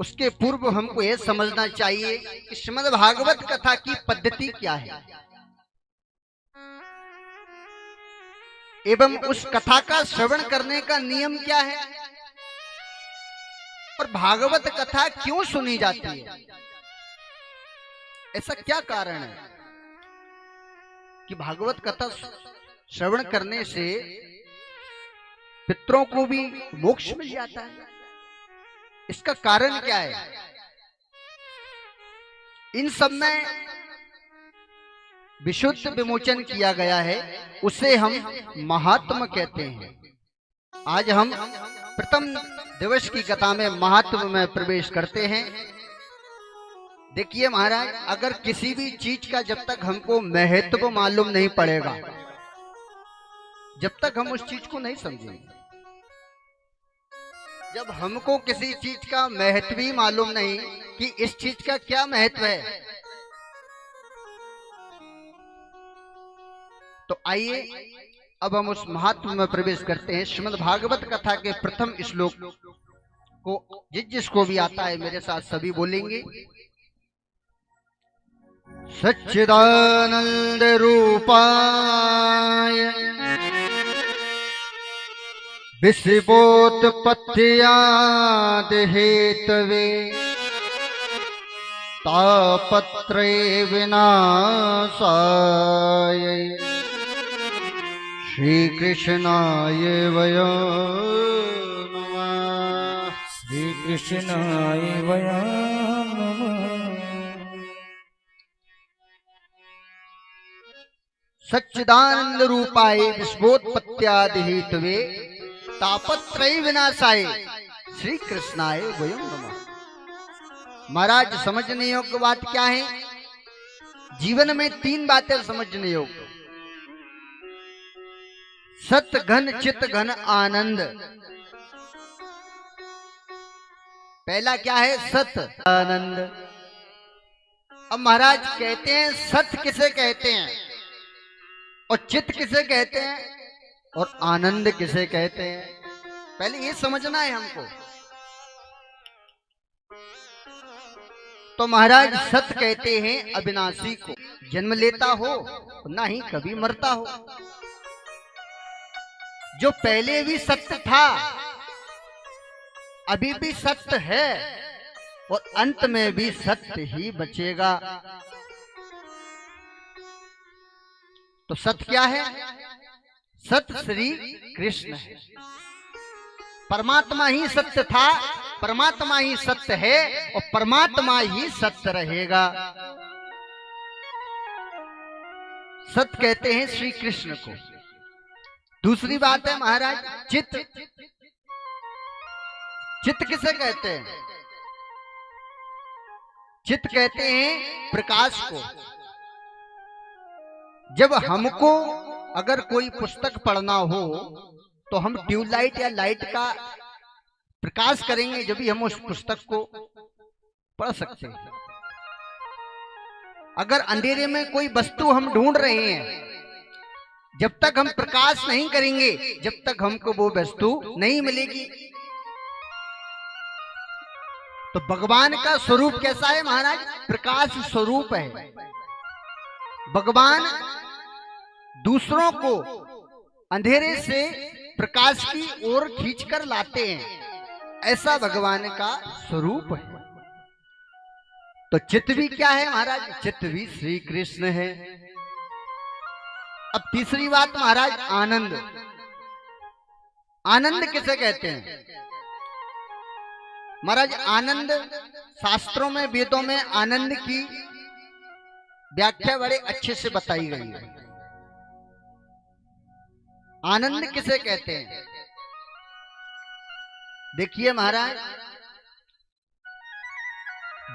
उसके पूर्व हमको यह समझना चाहिए कि श्रीमद् भागवत कथा की पद्धति क्या है एवं उस कथा का श्रवण करने का नियम क्या है और भागवत कथा क्यों सुनी जाती है। ऐसा क्या कारण है कि भागवत कथा श्रवण करने से पितरों को भी मोक्ष मिल जाता है। इसका कारण क्या है? इन सब में विशुद्ध विमोचन किया गया है, उसे हम महात्म कहते हैं। आज हम प्रथम दिवस की कथा में महात्म में प्रवेश करते हैं। देखिए महाराज, अगर किसी भी चीज का जब तक हमको महत्व मालूम नहीं पड़ेगा, जब तक हम उस चीज को नहीं समझेंगे। जब हमको किसी चीज का महत्व ही मालूम नहीं कि इस चीज का क्या महत्व है, तो आइए अब हम उस महात्म में प्रवेश करते हैं। श्रीमद् भागवत कथा के प्रथम श्लोक को जिसको भी आता है मेरे साथ सभी बोलेंगे। सच्चिदानंद रूपाय विश्वोत्पत्त्यादि हेतवे तापत्रय विनाशाय श्री कृष्णाय वयं नमः। श्री कृष्णाय वयं नमः। सच्चिदानंद रूपाय विश्वोत्पत्त्यादि हेतवे तापत्रय विनाशाय श्री कृष्णाय वयं नमः। महाराज, समझने योग्य बात क्या है? जीवन में तीन बातें समझने योग्य। सत घन चित घन आनंद। पहला क्या है? सत आनंद। अब महाराज कहते हैं सत किसे कहते हैं और चित किसे कहते हैं और आनंद किसे कहते हैं, पहले ये समझना है हमको। तो महाराज सत कहते हैं अविनाशी को, जन्म लेता हो ना ही कभी मरता हो, जो पहले भी सत्य था, अभी भी सत्य है और अंत में भी सत्य ही बचेगा। तो सत्य क्या है? सत्य श्री कृष्ण है। परमात्मा ही सत्य था, परमात्मा ही सत्य है और परमात्मा ही सत्य रहेगा। सत्य कहते हैं श्री कृष्ण को। दूसरी बात है महाराज चित्त। चित्त किसे कहते हैं? चित्त कहते हैं प्रकाश को। जब हमको अगर कोई पुस्तक पढ़ना हो तो हम ट्यूबलाइट या लाइट का प्रकाश करेंगे, जब भी हम उस पुस्तक को पढ़ सकते हैं। अगर अंधेरे में कोई वस्तु हम ढूंढ रहे हैं, जब तक हम प्रकाश नहीं करेंगे जब तक हमको वो वस्तु नहीं मिलेगी। तो भगवान का स्वरूप कैसा है महाराज? प्रकाश स्वरूप है। भगवान दूसरों को अंधेरे से प्रकाश की ओर खींचकर लाते हैं, ऐसा भगवान का स्वरूप है। तो चित्त भी क्या है महाराज? चित्त भी श्री कृष्ण है। अब तीसरी बात महाराज आनंद। आनंद किसे कहते हैं महाराज? आनंद शास्त्रों में, वेदों में आनंद की व्याख्या बड़े अच्छे से बताई गई है। आनंद किसे कहते हैं? देखिए महाराज,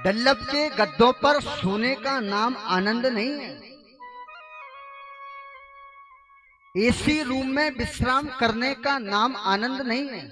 डल्लब के गद्दों पर सोने का नाम आनंद नहीं है। एसी रूम में विश्राम करने का नाम आनंद नहीं है।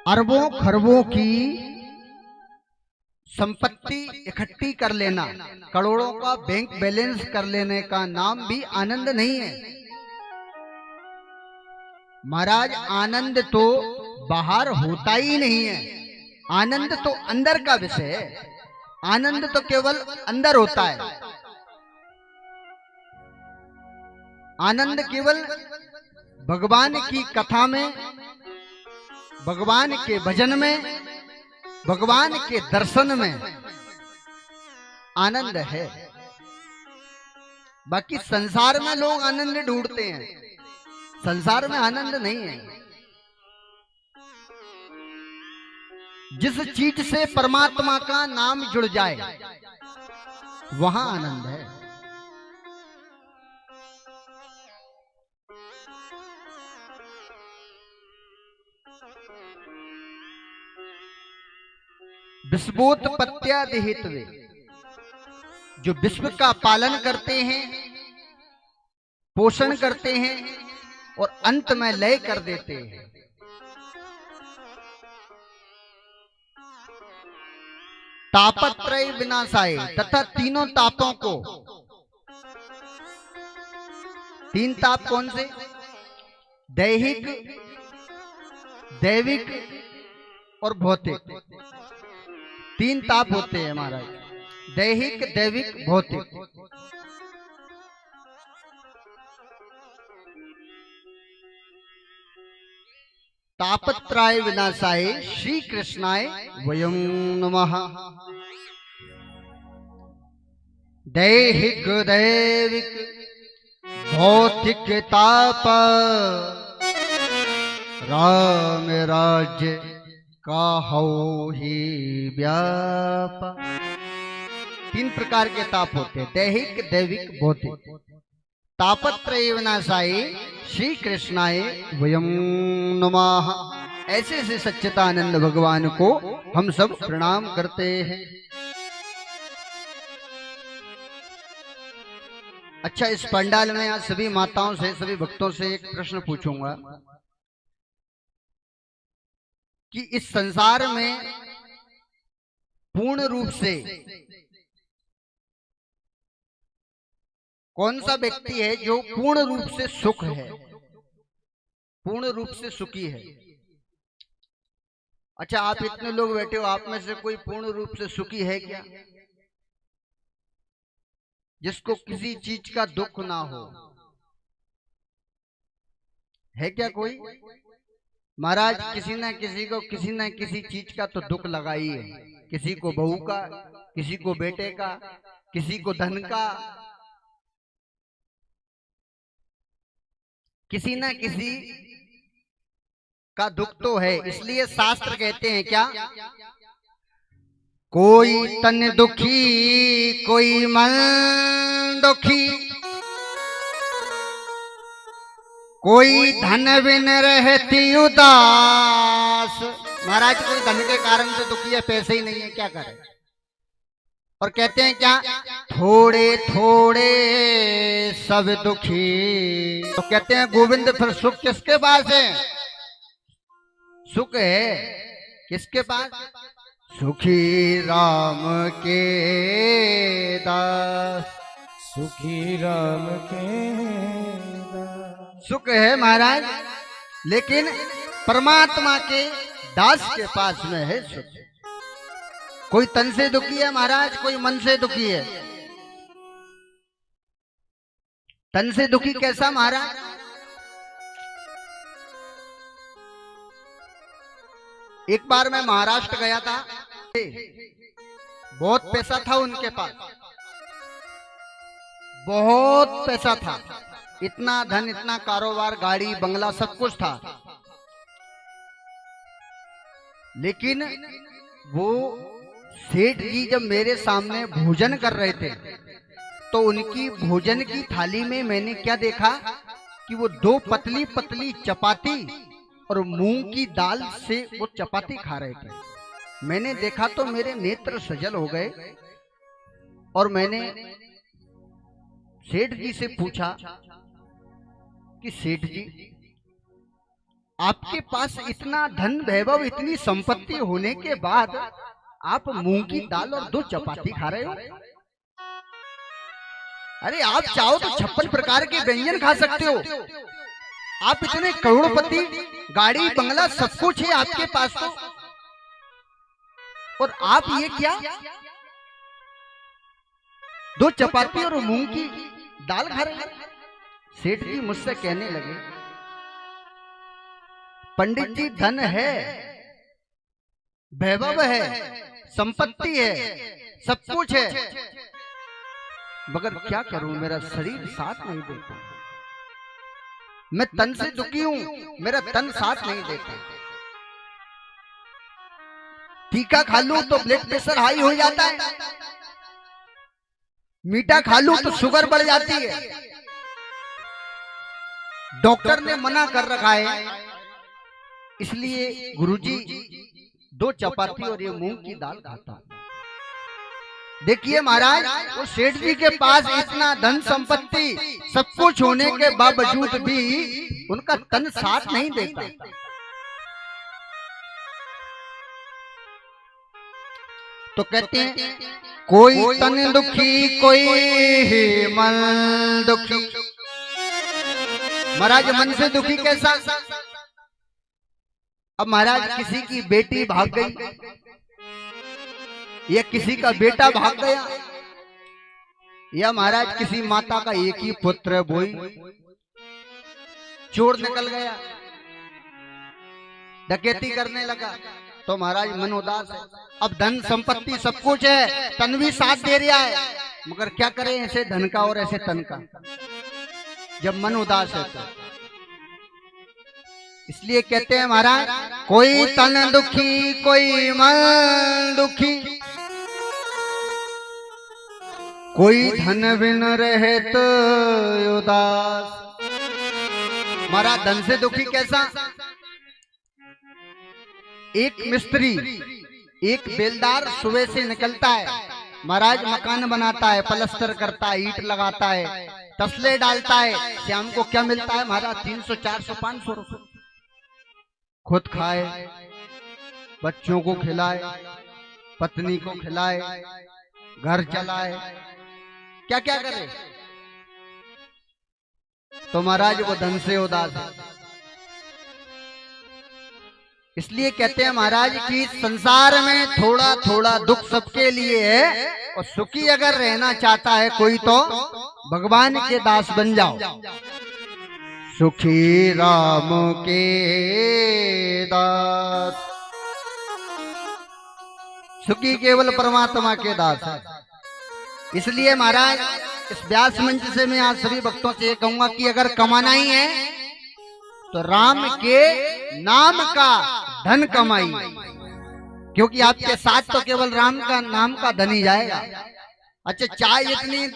अरबों खरबों की संपत्ति इकट्ठी कर लेना, करोड़ों का बैंक बैलेंस कर लेने का नाम भी आनंद नहीं है। महाराज आनंद तो बाहर होता ही नहीं है। आनंद तो अंदर का विषय है, आनंद तो केवल अंदर होता है। आनंद केवल भगवान की कथा में, भगवान के भजन में, भगवान के दर्शन में आनंद है। बाकी संसार में लोग आनंद ढूंढते हैं, संसार में आनंद नहीं है। जिस चीज से परमात्मा का नाम जुड़ जाए वहां आनंद है। विश्वोत्पत्त्यादिहेतवे, जो विश्व का पालन करते हैं, पोषण करते हैं और अंत में लय कर देते हैं। तापत्रय विनाशाय, तथा तीनों तापों को, तीन ताप कौन से? दैहिक, दैविक और भौतिक। तीन ताप होते हैं महाराज, दैहिक, दैविक, भौतिक। तापत्रय विनाशाय श्री कृष्णाय वयं नमः। दैहिक, दैविक, भौतिक ताप राम राज्य काहौ ही व्याप। तीन प्रकार के ताप होते हैं, दैहिक, दैविक, भौतिक। तापत्रय विनाशाय श्री कृष्णाय वयं नमः। ऐसे से सच्चिदानंद भगवान को हम सब प्रणाम करते हैं। अच्छा, इस पंडाल में आज सभी माताओं से, सभी भक्तों से एक प्रश्न पूछूंगा कि इस संसार में पूर्ण रूप से कौन सा व्यक्ति है जो पूर्ण रूप से सुख है, पूर्ण रूप से सुखी है? अच्छा, आप इतने लोग बैठे हो, आप में से कोई पूर्ण रूप से सुखी है क्या? जिसको किसी चीज का दुख ना हो, है क्या कोई? महाराज, किसी ना किसी को किसी ना किसी चीज का तो दुख लगा ही है। किसी को बहू का, किसी को बेटे का, किसी को धन का, किसी ना किसी का दुख तो है। इसलिए शास्त्र कहते हैं क्या? कोई तन दुखी, कोई मन दुखी, कोई धन बिन रहती उदास। महाराज, कोई धन के कारण से दुखी है, पैसे ही नहीं है, क्या करे? और कहते हैं क्या? थोड़े थोड़े सब दुखी। तो कहते हैं गोविंद, फिर सुख किसके पास है? सुख है किसके पास? सुखी राम के दास, सुखी राम के दास। सुख है महाराज, लेकिन परमात्मा के दास के पास में है सुख। कोई तन से दुखी है महाराज, कोई मन से दुखी है। तन से दुखी कैसा महाराज? एक बार मैं महाराष्ट्र गया था, बहुत पैसा था उनके पास, बहुत पैसा था, इतना धन, इतना कारोबार, गाड़ी, बंगला, सब कुछ था। लेकिन वो सेठ जी जब मेरे सामने भोजन कर रहे थे तो उनकी भोजन की थाली में मैंने क्या देखा कि वो दो पतली पतली चपाती और मूंग की दाल से वो चपाती खा रहे थे। मैंने देखा तो मेरे नेत्र सजल हो गए और मैंने सेठ जी से पूछा कि सेठ जी, आपके पास इतना धन वैभव, इतनी संपत्ति होने के बाद आप मूंग की दाल और दो चपाती खा रहे हो? अरे आप चाहो तो 56 प्रकार के व्यंजन खा सकते हो, आप इतने करोड़पति, गाड़ी बंगला सब कुछ है आपके पास तो, और आप ये क्या, 2 चपाती और मूंग की दाल खा रहे। सेठ जी मुझसे कहने लगे, पंडित जी धन है, वैभव है, संपत्ति है, सब कुछ है, मगर क्या करूं, मेरा शरीर साथ नहीं देता। मैं तन से दुखी हूं, मेरा तन साथ नहीं देता। तीखा खा लूं तो ब्लड प्रेशर हाई हो जाता है, मीठा खा लूं तो शुगर बढ़ जाती है। डॉक्टर ने मना कर रखा है, इसलिए गुरुजी 2 चपाती और ये मूंग की दाल खाता हूं। देखिए महाराज, वो सेठ जी के पास इतना धन संपत्ति सब कुछ होने के बावजूद भी उनका तन साथ नहीं देता। तो कहते हैं, कोई तन दुखी कोई मन दुखी। महाराज मन से दुखी कैसा? अब महाराज किसी की बेटी भाग गई या किसी का बेटा भाग गया, या महाराज किसी माता का एक ही पुत्र बोई चोर निकल गया, डकैती करने लगा, तो महाराज मन उदास है। अब धन संपत्ति सब कुछ है, तन भी साथ दे रहा है, मगर क्या करें ऐसे धन का और ऐसे तन का, जब मन उदास है तो। इसलिए कहते हैं महाराज, कोई तन दुखी कोई मन दुखी, कोई धन बिन रहे तो उदास। महाराज धन से दुखी कैसा? एक मिस्त्री, एक बेलदार सुबह से निकलता है, महाराज मकान बनाता है, पलस्तर करता है, ईंट लगाता है, तसले डालता है, शाम को क्या मिलता है महाराज? 300 400 500 रुपए। खुद खाए, बच्चों को खिलाए, पत्नी को खिलाए, घर चलाए, क्या क्या करे, तो महाराज वो धन से उदास है। इसलिए कहते हैं महाराज कि संसार में थोड़ा थोड़ा दुख सबके लिए है, और सुखी अगर रहना चाहता है कोई तो भगवान के दास बन जाओ। सुखी राम के दास, सुखी केवल परमात्मा के दास है। इसलिए महाराज इस व्यास मंच से मैं आज सभी भक्तों से कहूंगा कि अगर कमाना ही है तो राम के नाम का धन कमाई, क्योंकि आपके साथ तो केवल राम का नाम का धन ही जाएगा। अच्छा, चाहे इतनी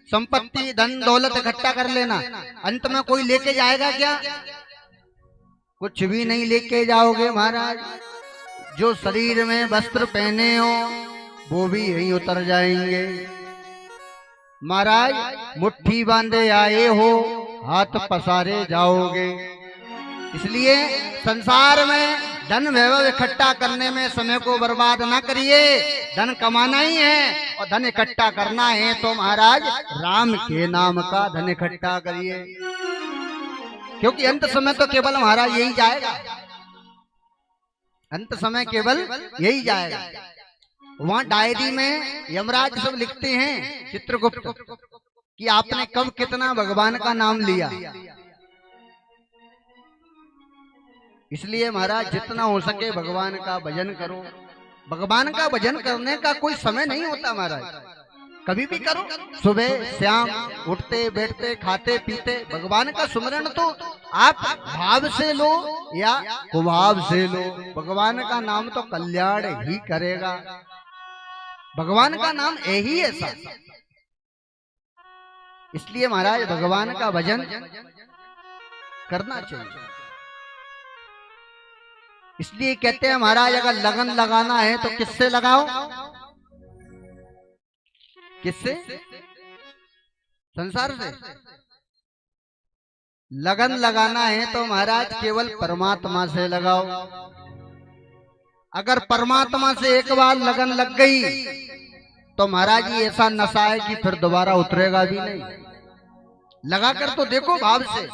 संपत्ति धन दौलत इकट्ठा कर लेना, अंत में कोई लेके जाएगा क्या? कुछ भी नहीं लेके जाओगे महाराज। जो शरीर में वस्त्र पहने हो वो भी यहीं उतर जाएंगे। महाराज मुट्ठी बांधे आए हो, हाथ पसारे जाओगे। इसलिए संसार में धन वैभव इकट्ठा करने में समय को बर्बाद ना करिए। धन कमाना ही है और धन इकट्ठा करना है तो महाराज राम के नाम का धन इकट्ठा करिए, क्योंकि अंत समय तो केवल महाराज यही जाएगा। अंत समय केवल यही जाएगा। वहां डायरी में यमराज सब लिखते हैं चित्रगुप्त कि आपने कब कितना भगवान का नाम लिया। इसलिए महाराज जितना हो सके भगवान का भजन करो। भगवान का भजन करने का कोई समय नहीं होता महाराज, कभी भी करो। सुबह शाम उठते बैठते खाते पीते भगवान का सुमरण तो आप भाव से लो या कुभाव से लो, भगवान का नाम तो कल्याण ही करेगा। भगवान का नाम यही ऐसा। इसलिए महाराज भगवान का भजन करना चाहिए। इसलिए कहते हैं महाराज अगर लगन लगाना है तो किससे लगाओ? किससे? संसार से। लगन लगाना है तो महाराज केवल परमात्मा से लगाओ। अगर परमात्मा से एक बार लगन लग गई तो महाराज ये ऐसा नशा है कि फिर दोबारा उतरेगा भी नहीं। लगा कर तो देखो भाव से।